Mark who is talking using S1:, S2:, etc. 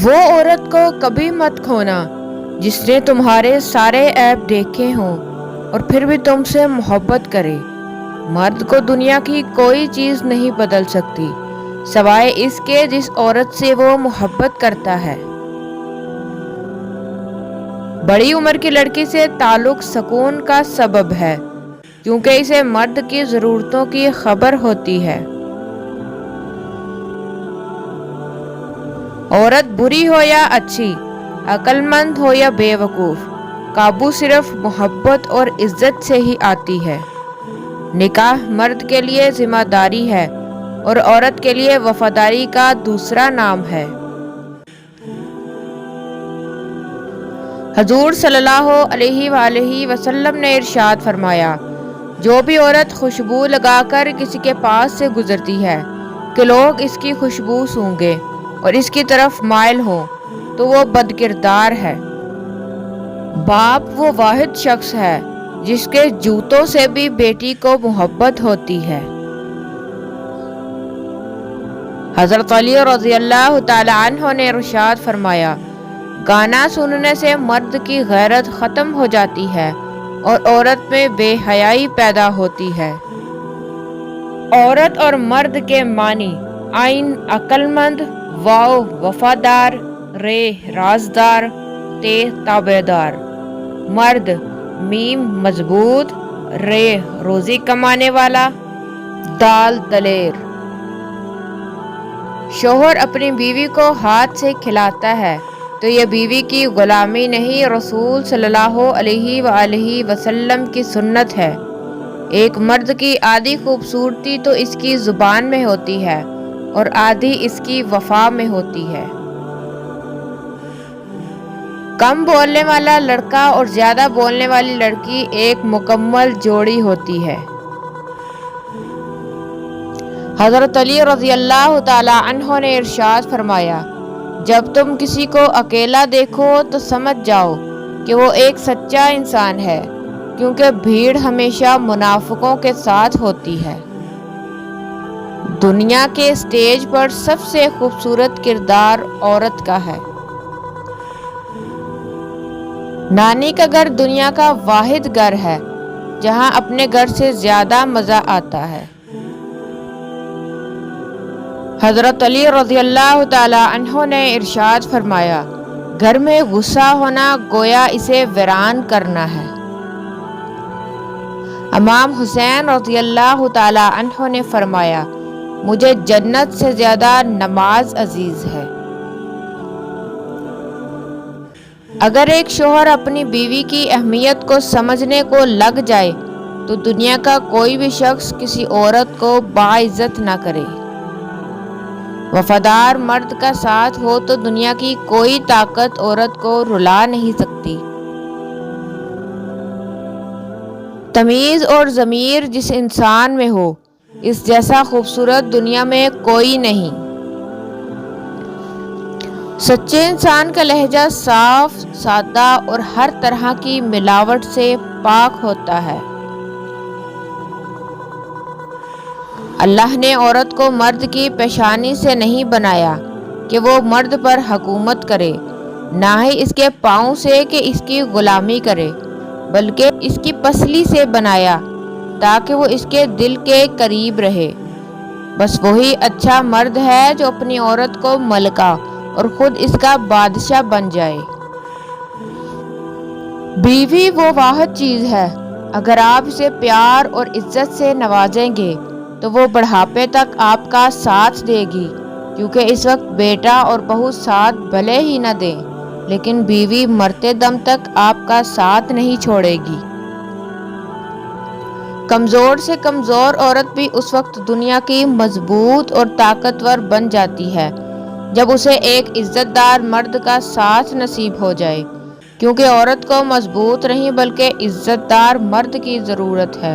S1: وہ عورت کو کبھی مت کھونا جس نے تمہارے سارے عیب دیکھے ہوں اور پھر بھی تم سے محبت کرے۔ مرد کو دنیا کی کوئی چیز نہیں بدل سکتی سوائے اس کے جس عورت سے وہ محبت کرتا ہے۔ بڑی عمر کی لڑکی سے تعلق سکون کا سبب ہے کیونکہ اسے مرد کی ضرورتوں کی خبر ہوتی ہے۔ عورت بری ہو یا اچھی، عقل مند ہو یا بے وقوف، قابو صرف محبت اور عزت سے ہی آتی ہے۔ نکاح مرد کے لیے ذمہ داری ہے اور عورت کے لیے وفاداری کا دوسرا نام ہے۔ حضور صلی اللہ علیہ وآلہ وسلم نے ارشاد فرمایا، جو بھی عورت خوشبو لگا کر کسی کے پاس سے گزرتی ہے کہ لوگ اس کی خوشبو سونگیں اور اس کی طرف مائل ہوں تو وہ بد کردار ہے۔ باپ وہ واحد شخص ہے جس کے جوتوں سے بھی بیٹی کو محبت ہوتی ہے۔ حضرت علی رضی اللہ تعالی عنہ نے ارشاد فرمایا، گانا سننے سے مرد کی غیرت ختم ہو جاتی ہے اور عورت میں بے حیائی پیدا ہوتی ہے۔ عورت اور مرد کے معنی: عین عقل مند، واو وفادار، رے رازدار، تے تابعدار۔ مرد: میم مضبوط، رے روزی کمانے والا، دال دلیر۔ شوہر اپنی بیوی کو ہاتھ سے کھلاتا ہے تو یہ بیوی کی غلامی نہیں، رسول صلی اللہ علیہ وآلہ وسلم کی سنت ہے۔ ایک مرد کی آدھی خوبصورتی تو اس کی زبان میں ہوتی ہے اور آدھی اس کی وفا میں ہوتی ہے۔ کم بولنے والا لڑکا اور زیادہ بولنے والی لڑکی ایک مکمل جوڑی ہوتی ہے۔ حضرت علی رضی اللہ تعالی عنہ نے ارشاد فرمایا، جب تم کسی کو اکیلا دیکھو تو سمجھ جاؤ کہ وہ ایک سچا انسان ہے، کیونکہ بھیڑ ہمیشہ منافقوں کے ساتھ ہوتی ہے۔ دنیا کے اسٹیج پر سب سے خوبصورت کردار عورت کا ہے۔ نانی کا گھر دنیا کا واحد گھر ہے جہاں اپنے گھر سے زیادہ مزہ آتا ہے۔ حضرت علی رضی اللہ تعالی عنہ نے ارشاد فرمایا، گھر میں غصہ ہونا گویا اسے ویران کرنا ہے۔ امام حسین رضی اللہ تعالی عنہ نے فرمایا، مجھے جنت سے زیادہ نماز عزیز ہے۔ اگر ایک شوہر اپنی بیوی کی اہمیت کو سمجھنے کو لگ جائے تو دنیا کا کوئی بھی شخص کسی عورت کو باعزت نہ کرے۔ وفادار مرد کا ساتھ ہو تو دنیا کی کوئی طاقت عورت کو رلا نہیں سکتی۔ تمیز اور ضمیر جس انسان میں ہو، اس جیسا خوبصورت دنیا میں کوئی نہیں۔ سچے انسان کا لہجہ صاف، سادہ اور ہر طرح کی ملاوٹ سے پاک ہوتا ہے۔ اللہ نے عورت کو مرد کی پیشانی سے نہیں بنایا کہ وہ مرد پر حکومت کرے، نہ ہی اس کے پاؤں سے کہ اس کی غلامی کرے، بلکہ اس کی پسلی سے بنایا تاکہ وہ اس کے دل کے قریب رہے۔ بس وہی اچھا مرد ہے جو اپنی عورت کو ملکہ اور خود اس کا بادشاہ بن جائے۔ بیوی وہ واحد چیز ہے، اگر آپ اسے پیار اور عزت سے نوازیں گے تو وہ بڑھاپے تک آپ کا ساتھ دے گی، کیونکہ اس وقت بیٹا اور بہو ساتھ بھلے ہی نہ دیں لیکن بیوی مرتے دم تک آپ کا ساتھ نہیں چھوڑے گی۔ کمزور سے کمزور عورت بھی اس وقت دنیا کی مضبوط اور طاقتور بن جاتی ہے جب اسے ایک عزت دار مرد کا ساتھ نصیب ہو جائے، کیونکہ عورت کو مضبوط نہیں بلکہ عزت دار مرد کی ضرورت ہے۔